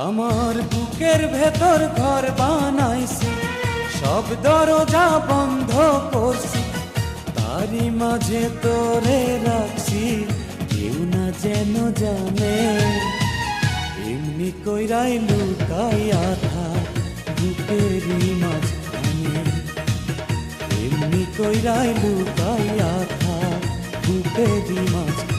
আমার বুকের ভেতর ঘর বানাইছি, সব দরজা বন্ধ করছি, তারই মাঝে তোরে রাখছি, কেউ না যেন জানে। এমনি কইরাই লুকাইয়া থাক বুকেরই মাঝখানে, এমনি কইরাই লুকাইয়া থাক বুকেরই মাঝখানে।